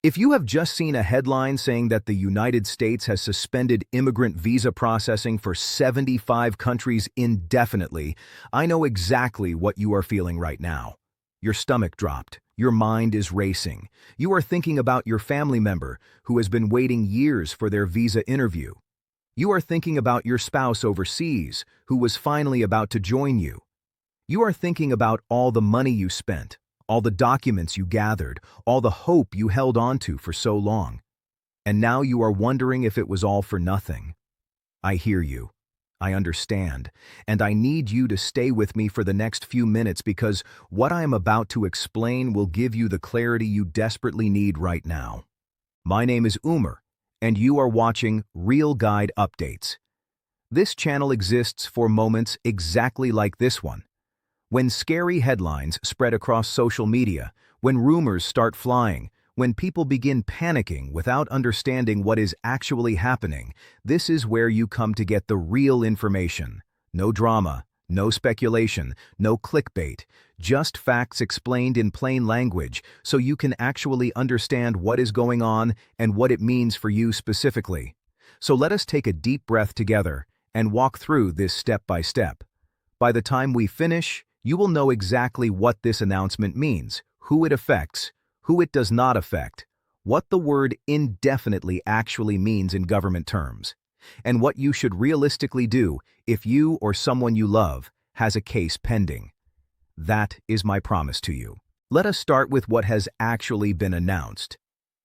If you have just seen a headline saying that the United States has suspended immigrant visa processing for 75 countries indefinitely, I know exactly what you are feeling right now. Your stomach dropped. Your mind is racing. You are thinking about your family member who has been waiting years for their visa interview. You are thinking about your spouse overseas who was finally about to join you. You are thinking about all the money you spent, all the documents you gathered, all the hope you held onto for so long. And now you are wondering if it was all for nothing. I hear you. I understand. And I need you to stay with me for the next few minutes because what I am about to explain will give you the clarity you desperately need right now. My name is Umar, and you are watching Real Guide Updates. This channel exists for moments exactly like this one. When scary headlines spread across social media, when rumors start flying, when people begin panicking without understanding what is actually happening, this is where you come to get the real information. No drama, no speculation, no clickbait, just facts explained in plain language so you can actually understand what is going on and what it means for you specifically. So let us take a deep breath together and walk through this step by step. By the time we finish, you will know exactly what this announcement means, who it affects, who it does not affect, what the word indefinitely actually means in government terms, and what you should realistically do if you or someone you love has a case pending. That is my promise to you. Let us start with what has actually been announced.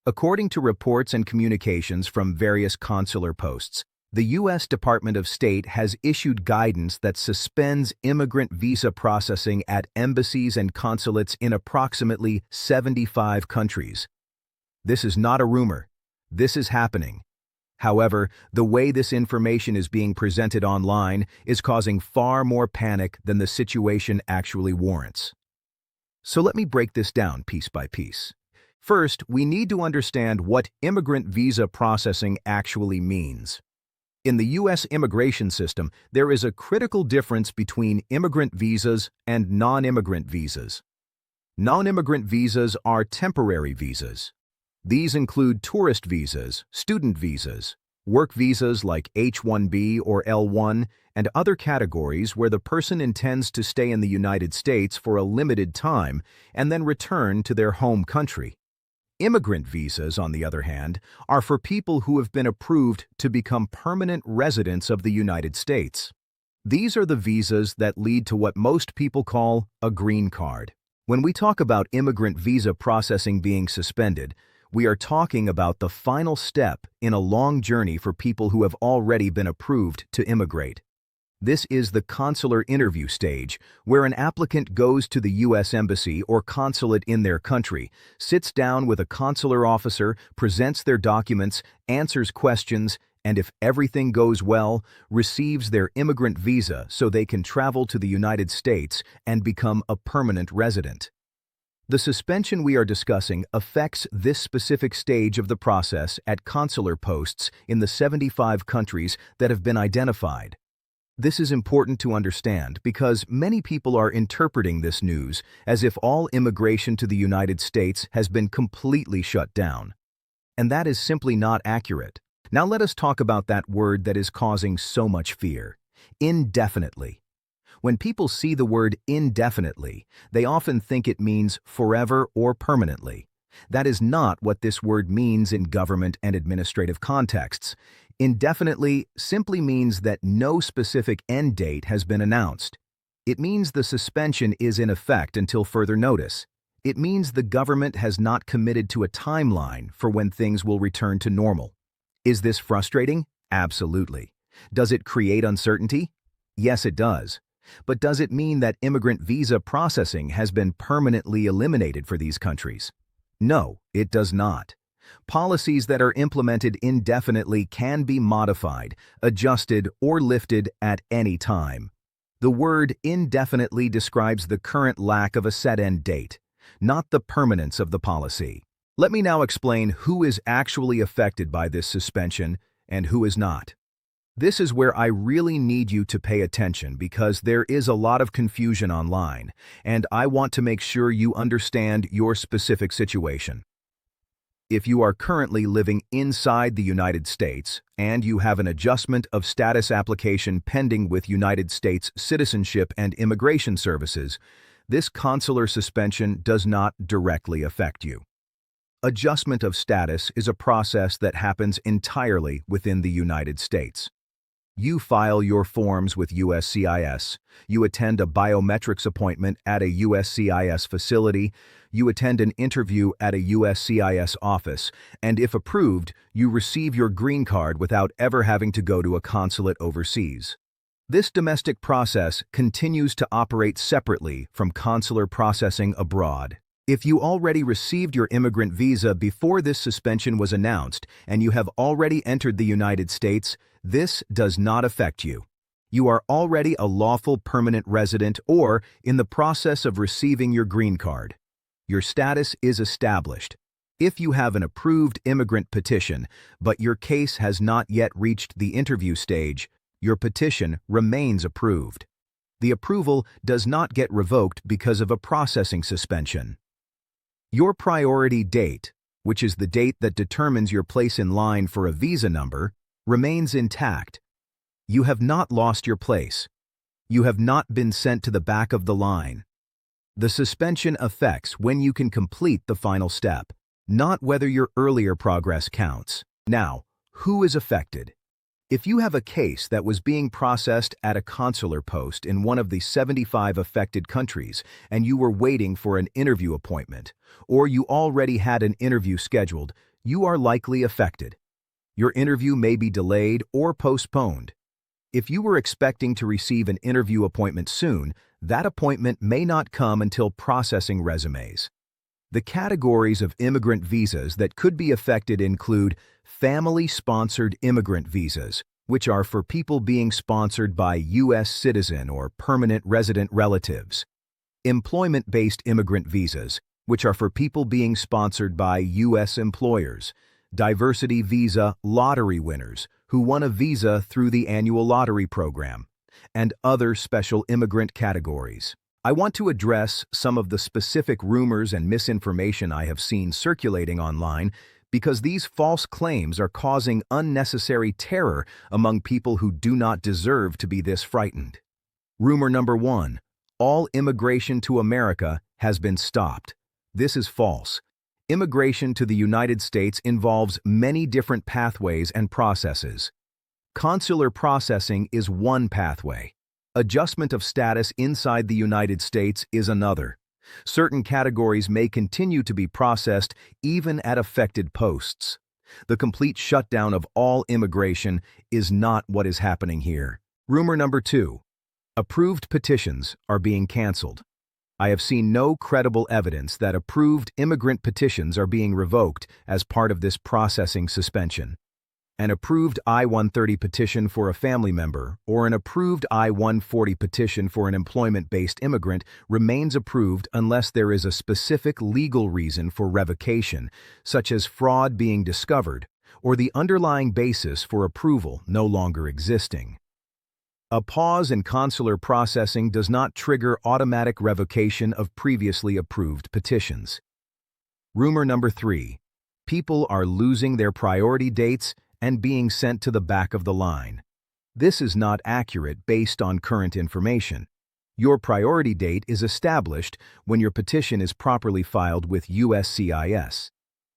According to reports and communications from various consular posts, the U.S. Department of State has issued guidance that suspends immigrant visa processing at embassies and consulates in approximately 75 countries. This is not a rumor. This is happening. However, the way this information is being presented online is causing far more panic than the situation actually warrants. So let me break this down piece by piece. First, we need to understand what immigrant visa processing actually means. In the U.S. immigration system, there is a critical difference between immigrant visas and non-immigrant visas. Non-immigrant visas are temporary visas. These include tourist visas, student visas, work visas like H-1B or L-1, and other categories where the person intends to stay in the United States for a limited time and then return to their home country. Immigrant visas, on the other hand, are for people who have been approved to become permanent residents of the United States. These are the visas that lead to what most people call a green card. When we talk about immigrant visa processing being suspended, we are talking about the final step in a long journey for people who have already been approved to immigrate. This is the consular interview stage, where an applicant goes to the U.S. Embassy or consulate in their country, sits down with a consular officer, presents their documents, answers questions, and if everything goes well, receives their immigrant visa so they can travel to the United States and become a permanent resident. The suspension we are discussing affects this specific stage of the process at consular posts in the 75 countries that have been identified. This is important to understand because many people are interpreting this news as if all immigration to the United States has been completely shut down. And that is simply not accurate. Now let us talk about that word that is causing so much fear: indefinitely. When people see the word indefinitely, they often think it means forever or permanently. That is not what this word means in government and administrative contexts. Indefinitely simply means that no specific end date has been announced. It means the suspension is in effect until further notice. It means the government has not committed to a timeline for when things will return to normal. Is this frustrating? Absolutely. Does it create uncertainty? Yes, it does. But does it mean that immigrant visa processing has been permanently eliminated for these countries? No, it does not. Policies that are implemented indefinitely can be modified, adjusted, or lifted at any time. The word indefinitely describes the current lack of a set end date, not the permanence of the policy. Let me now explain who is actually affected by this suspension and who is not. This is where I really need you to pay attention because there is a lot of confusion online, and I want to make sure you understand your specific situation. If you are currently living inside the United States and you have an adjustment of status application pending with United States Citizenship and Immigration Services, this consular suspension does not directly affect you. Adjustment of status is a process that happens entirely within the United States. You file your forms with USCIS, you attend a biometrics appointment at a USCIS facility, you attend an interview at a USCIS office, and if approved, you receive your green card without ever having to go to a consulate overseas. This domestic process continues to operate separately from consular processing abroad. If you already received your immigrant visa before this suspension was announced and you have already entered the United States, this does not affect you. You are already a lawful permanent resident or in the process of receiving your green card. Your status is established. If you have an approved immigrant petition, but your case has not yet reached the interview stage, your petition remains approved. The approval does not get revoked because of a processing suspension. Your priority date, which is the date that determines your place in line for a visa number, remains intact. You have not lost your place. You have not been sent to the back of the line. The suspension affects when you can complete the final step, not whether your earlier progress counts. Now, who is affected? If you have a case that was being processed at a consular post in one of the 75 affected countries and you were waiting for an interview appointment, or you already had an interview scheduled, you are likely affected. Your interview may be delayed or postponed. If you were expecting to receive an interview appointment soon, that appointment may not come until processing resumes. The categories of immigrant visas that could be affected include family-sponsored immigrant visas, which are for people being sponsored by U.S. citizen or permanent resident relatives, employment-based immigrant visas, which are for people being sponsored by U.S. employers, diversity visa lottery winners who won a visa through the annual lottery program, and other special immigrant categories. I want to address some of the specific rumors and misinformation I have seen circulating online because these false claims are causing unnecessary terror among people who do not deserve to be this frightened. Rumor number 1: all immigration to America has been stopped. This is false. Immigration to the United States involves many different pathways and processes. Consular processing is one pathway. Adjustment of status inside the United States is another. Certain categories may continue to be processed even at affected posts. The complete shutdown of all immigration is not what is happening here. Rumor number 2: approved petitions are being canceled. I have seen no credible evidence that approved immigrant petitions are being revoked as part of this processing suspension. An approved I-130 petition for a family member or an approved I-140 petition for an employment-based immigrant remains approved unless there is a specific legal reason for revocation, such as fraud being discovered, or the underlying basis for approval no longer existing. A pause in consular processing does not trigger automatic revocation of previously approved petitions. Rumor number 3: people are losing their priority dates and being sent to the back of the line. This is not accurate based on current information. Your priority date is established when your petition is properly filed with USCIS.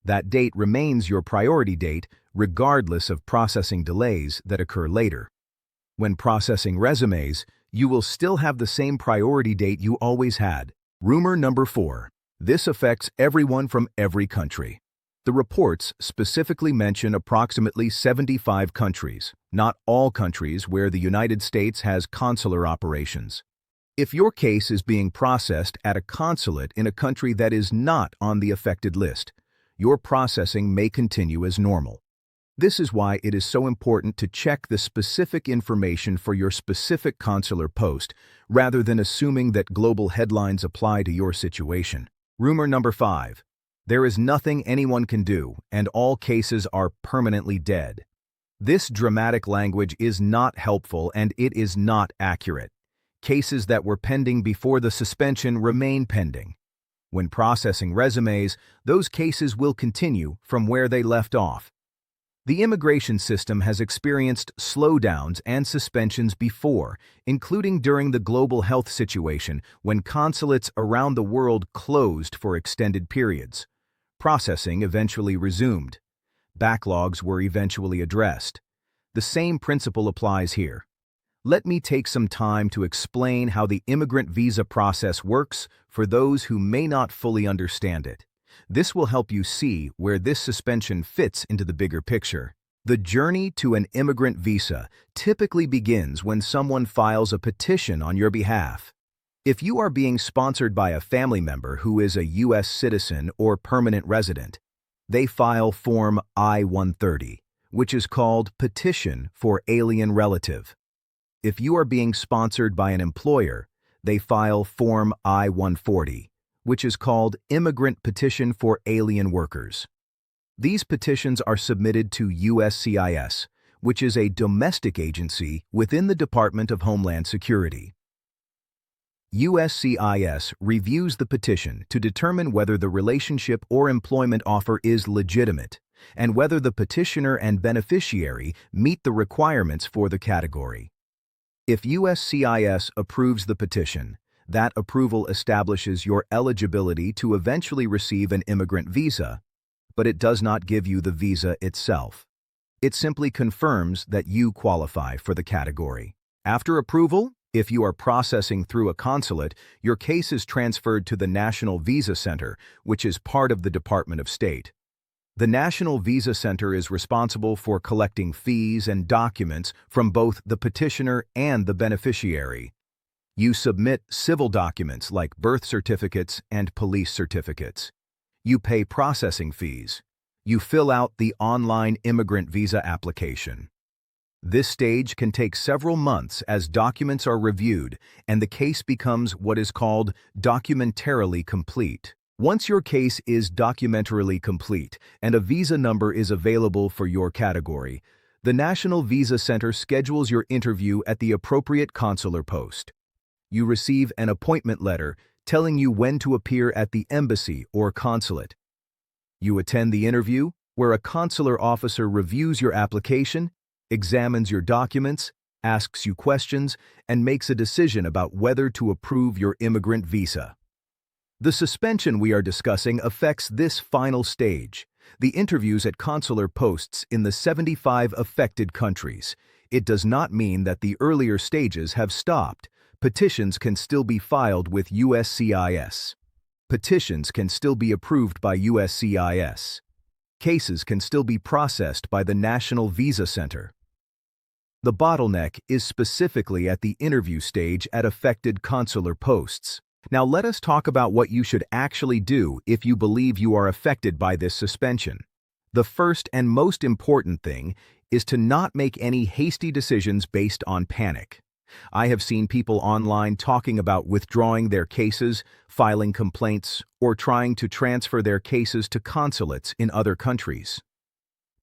That date remains your priority date regardless of processing delays that occur later. When processing resumes, you will still have the same priority date you always had. Rumor number 4: this affects everyone from every country. The reports specifically mention approximately 75 countries, not all countries where the United States has consular operations. If your case is being processed at a consulate in a country that is not on the affected list, your processing may continue as normal. This is why it is so important to check the specific information for your specific consular post rather than assuming that global headlines apply to your situation. Rumor number 5: there is nothing anyone can do, and all cases are permanently dead. This dramatic language is not helpful and it is not accurate. Cases that were pending before the suspension remain pending. When processing resumes, those cases will continue from where they left off. The immigration system has experienced slowdowns and suspensions before, including during the global health situation when consulates around the world closed for extended periods. Processing eventually resumed. Backlogs were eventually addressed. The same principle applies here. Let me take some time to explain how the immigrant visa process works for those who may not fully understand it. This will help you see where this suspension fits into the bigger picture. The journey to an immigrant visa typically begins when someone files a petition on your behalf. If you are being sponsored by a family member who is a U.S. citizen or permanent resident, they file Form I-130, which is called Petition for Alien Relative. If you are being sponsored by an employer, they file Form I-140, which is called Immigrant Petition for Alien Workers. These petitions are submitted to USCIS, which is a domestic agency within the Department of Homeland Security. USCIS reviews the petition to determine whether the relationship or employment offer is legitimate and whether the petitioner and beneficiary meet the requirements for the category. If USCIS approves the petition, that approval establishes your eligibility to eventually receive an immigrant visa, but it does not give you the visa itself. It simply confirms that you qualify for the category. After approval, if you are processing through a consulate, your case is transferred to the National Visa Center, which is part of the Department of State. The National Visa Center is responsible for collecting fees and documents from both the petitioner and the beneficiary. You submit civil documents like birth certificates and police certificates. You pay processing fees. You fill out the online immigrant visa application. This stage can take several months as documents are reviewed and the case becomes what is called documentarily complete. Once your case is documentarily complete and a visa number is available for your category, the National Visa Center schedules your interview at the appropriate consular post. You receive an appointment letter telling you when to appear at the embassy or consulate. You attend the interview, where a consular officer reviews your application, examines your documents, asks you questions, and makes a decision about whether to approve your immigrant visa. The suspension we are discussing affects this final stage, the interviews at consular posts in the 75 affected countries. It does not mean that the earlier stages have stopped. Petitions can still be filed with USCIS. Petitions can still be approved by USCIS. Cases can still be processed by the National Visa Center. The bottleneck is specifically at the interview stage at affected consular posts. Now let us talk about what you should actually do if you believe you are affected by this suspension. The first and most important thing is to not make any hasty decisions based on panic. I have seen people online talking about withdrawing their cases, filing complaints, or trying to transfer their cases to consulates in other countries.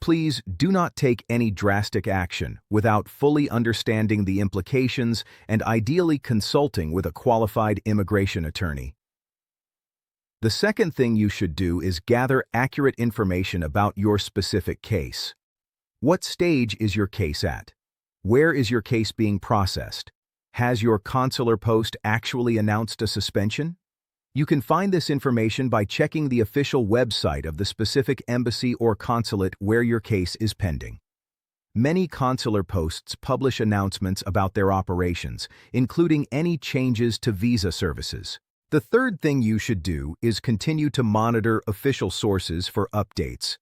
Please do not take any drastic action without fully understanding the implications and ideally consulting with a qualified immigration attorney. The second thing you should do is gather accurate information about your specific case. What stage is your case at? Where is your case being processed? Has your consular post actually announced a suspension? You can find this information by checking the official website of the specific embassy or consulate where your case is pending. Many consular posts publish announcements about their operations, including any changes to visa services. The third thing you should do is continue to monitor official sources for updates.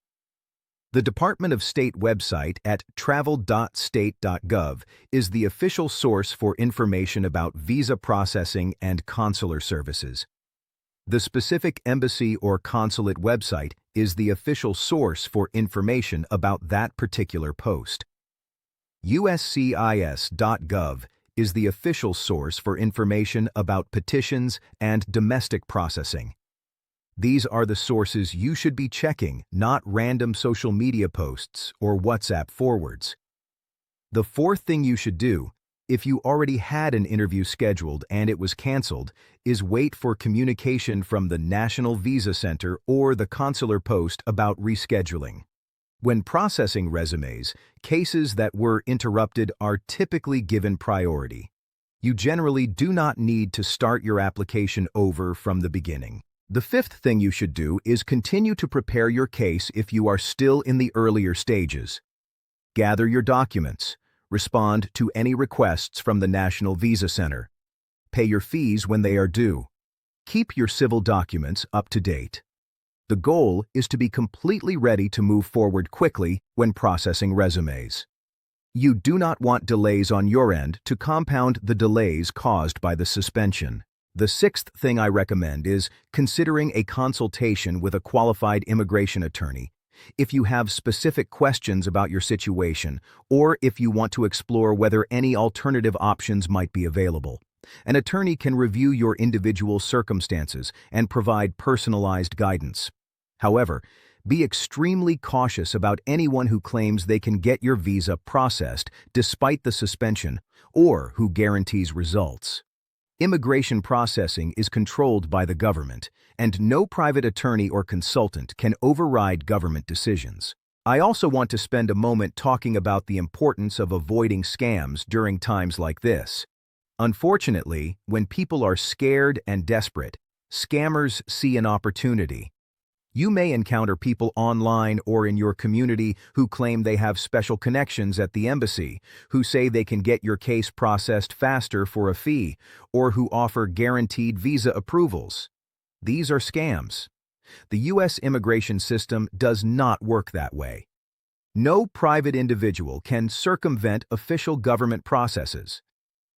The Department of State website at travel.state.gov is the official source for information about visa processing and consular services. The specific embassy or consulate website is the official source for information about that particular post. USCIS.gov is the official source for information about petitions and domestic processing. These are the sources you should be checking, not random social media posts or WhatsApp forwards. The fourth thing you should do if you already had an interview scheduled and it was canceled, is wait for communication from the National Visa Center or the consular post about rescheduling. When processing resumes, cases that were interrupted are typically given priority. You generally do not need to start your application over from the beginning. The fifth thing you should do is continue to prepare your case if you are still in the earlier stages. Gather your documents. Respond to any requests from the National Visa Center. Pay your fees when they are due. Keep your civil documents up to date. The goal is to be completely ready to move forward quickly when processing resumes. You do not want delays on your end to compound the delays caused by the suspension. The sixth thing I recommend is considering a consultation with a qualified immigration attorney if you have specific questions about your situation or if you want to explore whether any alternative options might be available. An attorney can review your individual circumstances and provide personalized guidance. However, be extremely cautious about anyone who claims they can get your visa processed despite the suspension or who guarantees results. Immigration processing is controlled by the government, and no private attorney or consultant can override government decisions. I also want to spend a moment talking about the importance of avoiding scams during times like this. Unfortunately, when people are scared and desperate, scammers see an opportunity. You may encounter people online or in your community who claim they have special connections at the embassy, who say they can get your case processed faster for a fee, or who offer guaranteed visa approvals. These are scams. The U.S. immigration system does not work that way. No private individual can circumvent official government processes.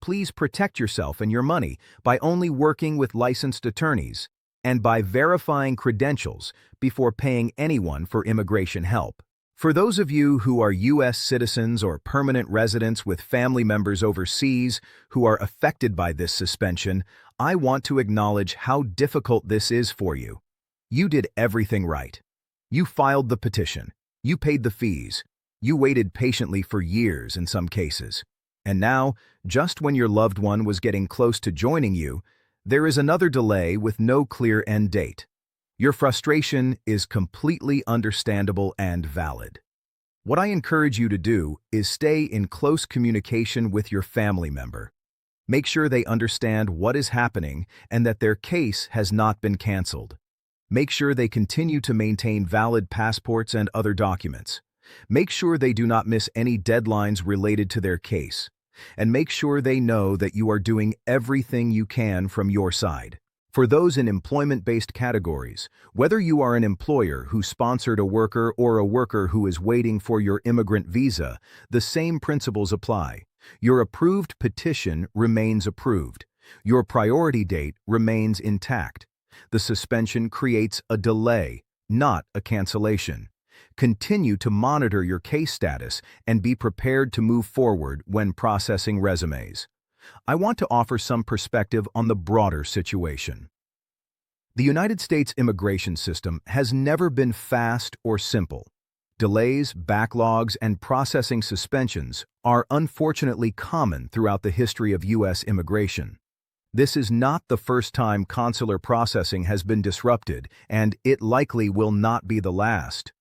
Please protect yourself and your money by only working with licensed attorneys and by verifying credentials before paying anyone for immigration help. For those of you who are U.S. citizens or permanent residents with family members overseas who are affected by this suspension, I want to acknowledge how difficult this is for you. You did everything right. You filed the petition. You paid the fees. You waited patiently for years in some cases. And now, just when your loved one was getting close to joining you, there is another delay with no clear end date. Your frustration is completely understandable and valid. What I encourage you to do is stay in close communication with your family member. Make sure they understand what is happening and that their case has not been canceled. Make sure they continue to maintain valid passports and other documents. Make sure they do not miss any deadlines related to their case. And make sure they know that you are doing everything you can from your side. For those in employment-based categories, whether you are an employer who sponsored a worker or a worker who is waiting for your immigrant visa, the same principles apply. Your approved petition remains approved. Your priority date remains intact. The suspension creates a delay, not a cancellation. Continue to monitor your case status and be prepared to move forward when processing resumes. I want to offer some perspective on the broader situation. The United States immigration system has never been fast or simple. Delays, backlogs, and processing suspensions are unfortunately common throughout the history of U.S. immigration. This is not the first time consular processing has been disrupted, and it likely will not be the last.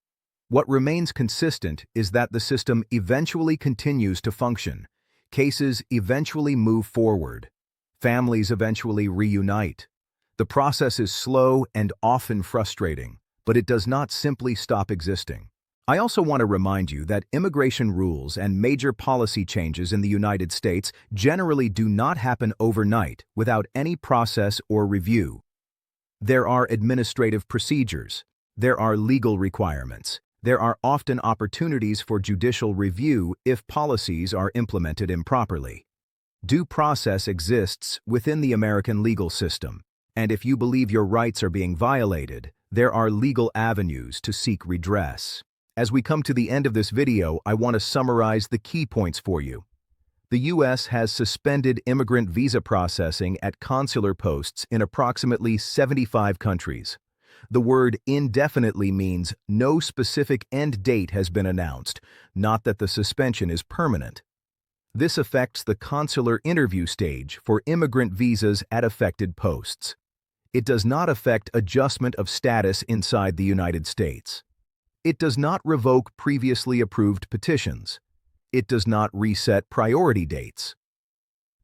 What remains consistent is that the system eventually continues to function. Cases eventually move forward. Families eventually reunite. The process is slow and often frustrating, but it does not simply stop existing. I also want to remind you that immigration rules and major policy changes in the United States generally do not happen overnight without any process or review. There are administrative procedures. There are legal requirements. There are often opportunities for judicial review if policies are implemented improperly. Due process exists within the American legal system, and if you believe your rights are being violated, there are legal avenues to seek redress. As we come to the end of this video, I want to summarize the key points for you. The U.S. has suspended immigrant visa processing at consular posts in approximately 75 countries. The word indefinitely means no specific end date has been announced, not that the suspension is permanent. This affects the consular interview stage for immigrant visas at affected posts. It does not affect adjustment of status inside the United States. It does not revoke previously approved petitions. It does not reset priority dates.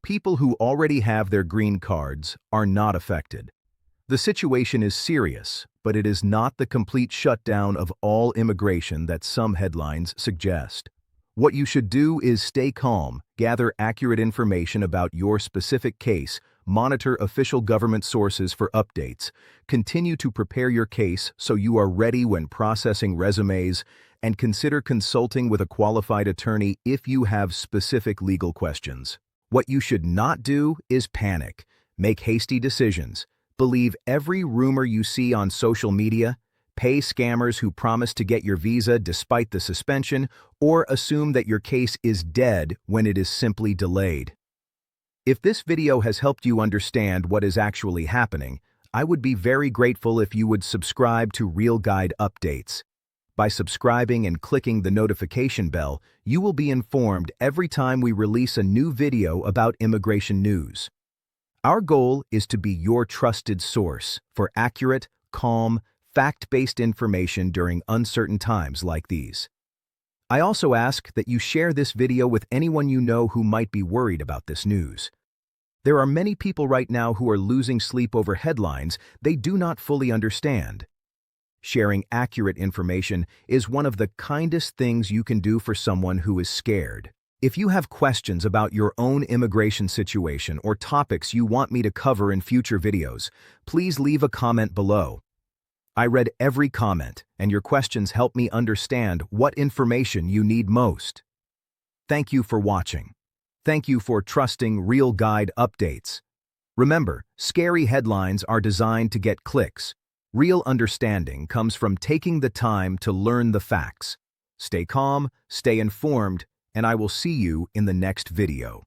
People who already have their green cards are not affected. The situation is serious, but it is not the complete shutdown of all immigration that some headlines suggest. What you should do is stay calm, gather accurate information about your specific case, monitor official government sources for updates, continue to prepare your case so you are ready when processing resumes, and consider consulting with a qualified attorney if you have specific legal questions. What you should not do is panic, make hasty decisions, believe every rumor you see on social media, pay scammers who promise to get your visa despite the suspension, or assume that your case is dead when it is simply delayed. If this video has helped you understand what is actually happening, I would be very grateful if you would subscribe to Real Guide Updates. By subscribing and clicking the notification bell, you will be informed every time we release a new video about immigration news. Our goal is to be your trusted source for accurate, calm, fact-based information during uncertain times like these. I also ask that you share this video with anyone you know who might be worried about this news. There are many people right now who are losing sleep over headlines they do not fully understand. Sharing accurate information is one of the kindest things you can do for someone who is scared. If you have questions about your own immigration situation or topics you want me to cover in future videos, please leave a comment below. I read every comment, and your questions help me understand what information you need most. Thank you for watching. Thank you for trusting Real Guide Updates. Remember, scary headlines are designed to get clicks. Real understanding comes from taking the time to learn the facts. Stay calm, stay informed, and I will see you in the next video.